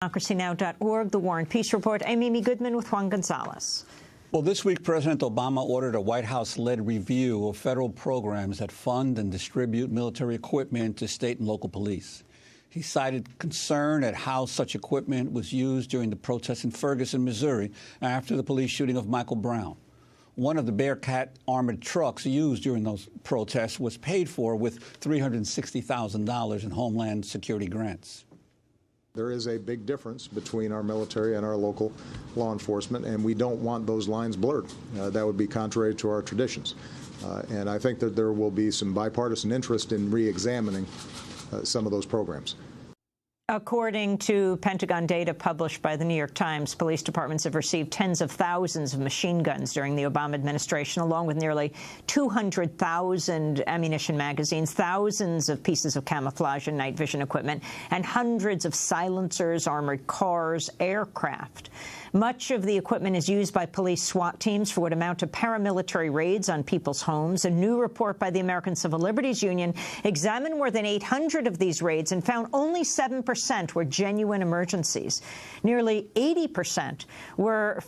DemocracyNow.org, The War and Peace Report. I'm Amy Goodman with Juan Gonzalez. Well, this week, President Obama ordered a White House-led review of federal programs that fund and distribute military equipment to state and local police. He cited concern at how such equipment was used during the protests in Ferguson, Missouri, after the police shooting of Michael Brown. One of the Bearcat armored trucks used during those protests was paid for with $360,000 in Homeland Security grants. There is a big difference between our military and our local law enforcement, and we don't want those lines blurred. That would be contrary to our traditions. And I think that there will be some bipartisan interest in re-examining some of those programs. According to Pentagon data published by the New York Times, police departments have received tens of thousands of machine guns during the Obama administration, along with nearly 200,000 ammunition magazines, thousands of pieces of camouflage and night vision equipment, and hundreds of silencers, armored cars, aircraft. Much of the equipment is used by police SWAT teams for what amount to paramilitary raids on people's homes. A new report by the American Civil Liberties Union examined more than 800 of these raids and found only 7% were genuine emergencies. Nearly 80% were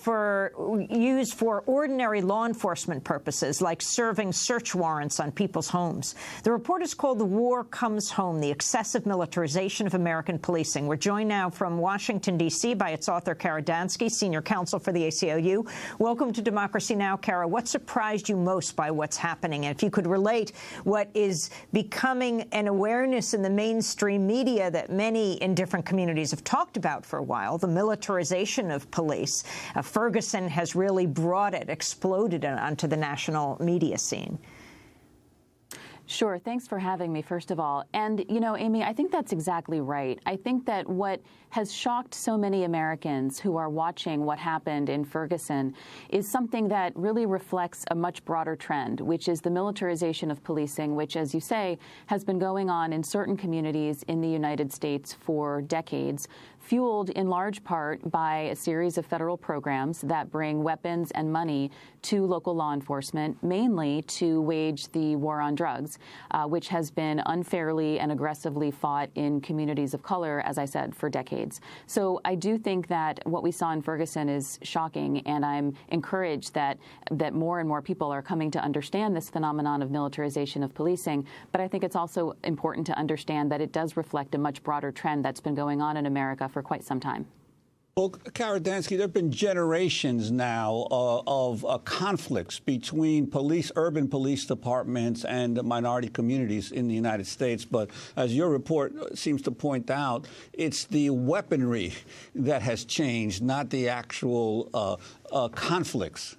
used for ordinary law enforcement purposes, like serving search warrants on people's homes. The report is called "The War Comes Home: The Excessive Militarization of American Policing." We're joined now from Washington, D.C. by its author, Kara Dansky, senior counsel for the ACLU. Welcome to Democracy Now!, Kara. What surprised you most by what's happening? And if you could relate what is becoming an awareness in the mainstream media that many in different communities have talked about for a while, the militarization of police. Ferguson has really brought it, exploded onto the national media scene. Sure. Thanks for having me, first of all. And, you know, Amy, I think that's exactly right. I think that what has shocked so many Americans who are watching what happened in Ferguson is something that really reflects a much broader trend, which is the militarization of policing, which, as you say, has been going on in certain communities in the United States for decades, fueled in large part by a series of federal programs that bring weapons and money to local law enforcement, mainly to wage the war on drugs, which has been unfairly and aggressively fought in communities of color, as I said, for decades. So I do think that what we saw in Ferguson is shocking, and I'm encouraged that more and more people are coming to understand this phenomenon of militarization of policing. But I think it's also important to understand that it does reflect a much broader trend that's been going on in America for quite some time. Well, Kara Dansky, there have been generations now of conflicts between urban police departments and minority communities in the United States. But as your report seems to point out, it's the weaponry that has changed, not the actual conflicts.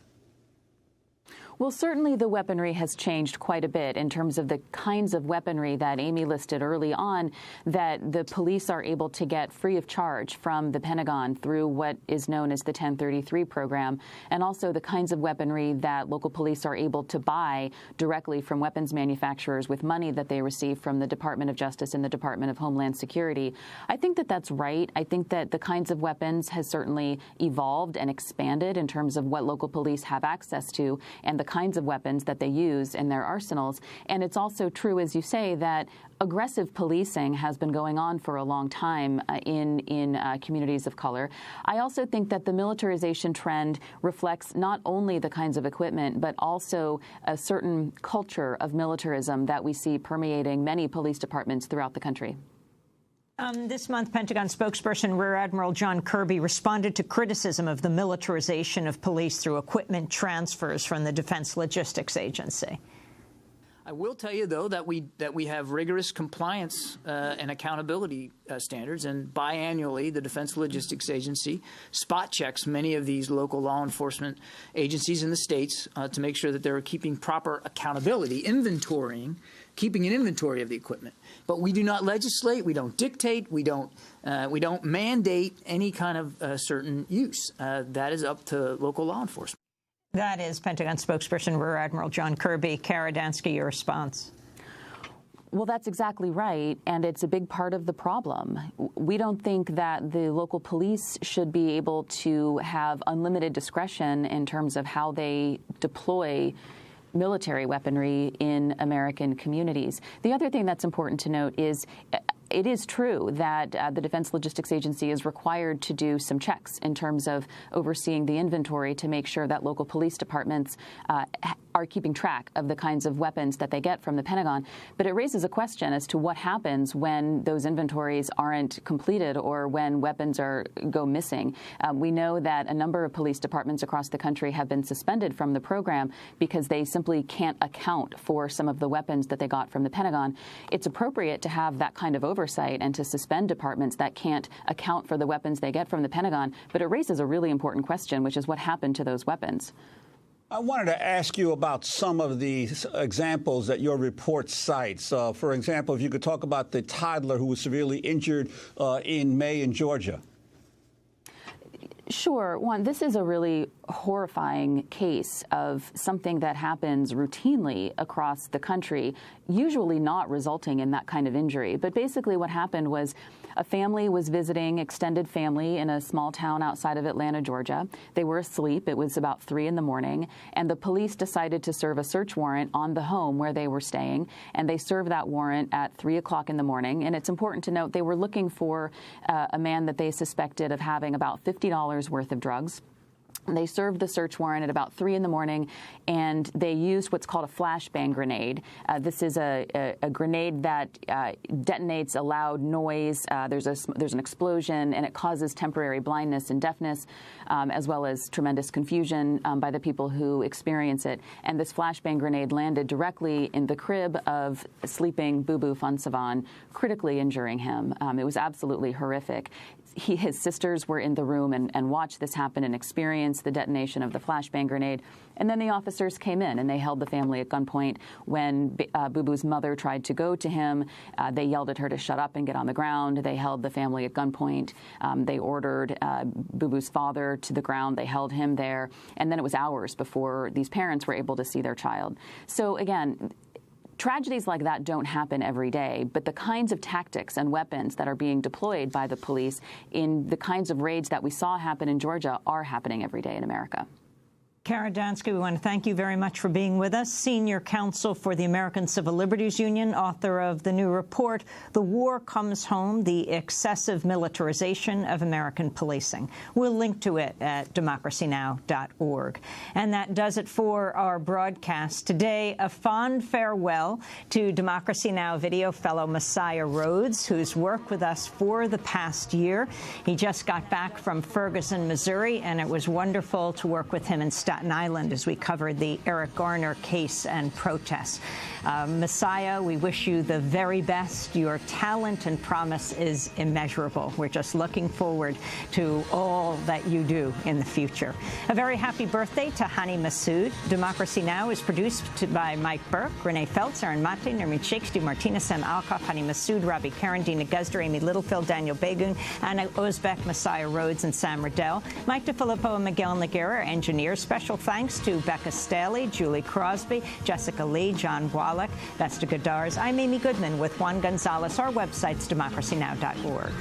Well, certainly the weaponry has changed quite a bit in terms of the kinds of weaponry that Amy listed early on that the police are able to get free of charge from the Pentagon through what is known as the 1033 program, and also the kinds of weaponry that local police are able to buy directly from weapons manufacturers with money that they receive from the Department of Justice and the Department of Homeland Security. I think that that's right. I think that the kinds of weapons has certainly evolved and expanded in terms of what local police have access to and the kinds of weapons that they use in their arsenals. And it's also true, as you say, that aggressive policing has been going on for a long time in communities of color. I also think that the militarization trend reflects not only the kinds of equipment, but also a certain culture of militarism that we see permeating many police departments throughout the country. This month, Pentagon spokesperson Rear Admiral John Kirby responded to criticism of the militarization of police through equipment transfers from the Defense Logistics Agency. I will tell you, though, that we have rigorous compliance and accountability standards, and biannually the Defense Logistics Agency spot checks many of these local law enforcement agencies in the states to make sure that they're keeping proper accountability, keeping an inventory of the equipment. But we do not legislate, we don't dictate, we don't mandate any kind of certain use. That is up to local law enforcement. That is Pentagon spokesperson Rear Admiral John Kirby. Kara Dansky, your response. Well, that's exactly right, and it's a big part of the problem. We don't think that the local police should be able to have unlimited discretion in terms of how they deploy military weaponry in American communities. The other thing that's important to note is it is true that the Defense Logistics Agency is required to do some checks in terms of overseeing the inventory to make sure that local police departments are keeping track of the kinds of weapons that they get from the Pentagon. But it raises a question as to what happens when those inventories aren't completed or when weapons go missing. We know that a number of police departments across the country have been suspended from the program because they simply can't account for some of the weapons that they got from the Pentagon. It's appropriate to have that kind of oversight and to suspend departments that can't account for the weapons they get from the Pentagon. But it raises a really important question, which is what happened to those weapons. I wanted to ask you about some of the examples that your report cites. For example, if you could talk about the toddler who was severely injured in May in Georgia. Sure. One, this is a really horrifying case of something that happens routinely across the country, usually not resulting in that kind of injury. But basically what happened was a family was visiting, extended family, in a small town outside of Atlanta, Georgia. They were asleep. It was about 3 in the morning, and the police decided to serve a search warrant on the home where they were staying, and they served that warrant at 3 o'clock in the morning. And it's important to note they were looking for a man that they suspected of having about $50 worth of drugs. They served the search warrant at about 3 in the morning, and they used what's called a flashbang grenade. This is a grenade that detonates a loud noise. There's an explosion, and it causes temporary blindness and deafness, as well as tremendous confusion by the people who experience it. And this flashbang grenade landed directly in the crib of sleeping Bubu Fonsavan, critically injuring him. It was absolutely horrific. His sisters were in the room and watched this happen and experienced the detonation of the flashbang grenade. And then the officers came in and they held the family at gunpoint. When Bubu's mother tried to go to him, they yelled at her to shut up and get on the ground. They held the family at gunpoint. They ordered Bubu's father to the ground. They held him there. And then it was hours before these parents were able to see their child. So again, tragedies like that don't happen every day, but the kinds of tactics and weapons that are being deployed by the police in the kinds of raids that we saw happen in Georgia are happening every day in America. Kara Dansky, we want to thank you very much for being with us. Senior counsel for the American Civil Liberties Union, author of the new report, The War Comes Home, The Excessive Militarization of American Policing. We'll link to it at democracynow.org. And that does it for our broadcast today. A fond farewell to Democracy Now! Video fellow Messiah Rhodes, who's worked with us for the past year. He just got back from Ferguson, Missouri, and it was wonderful to work with him in Staten Island as we covered the Eric Garner case and protests. Messiah, we wish you the very best. Your talent and promise is immeasurable. We're just looking forward to all that you do in the future. A very happy birthday to Hani Massoud. Democracy Now! Is produced by Mike Burke, Renee Feltz, Aaron Mate, Nermit Sheikh, Stu Martinez, Sam Alkoff, Hani Massoud, Robbie Karen, Dina Guzder, Amy Littlefield, Daniel Begun, Anna Ozbek, Messiah Rhodes, and Sam Riddell. Mike DeFilippo and Miguel Noguera, engineers. Special thanks to Becca Staley, Julie Crosby, Jessica Lee, John Wallach, Vesta Godars. I'm Amy Goodman with Juan Gonzalez. Our website's democracynow.org.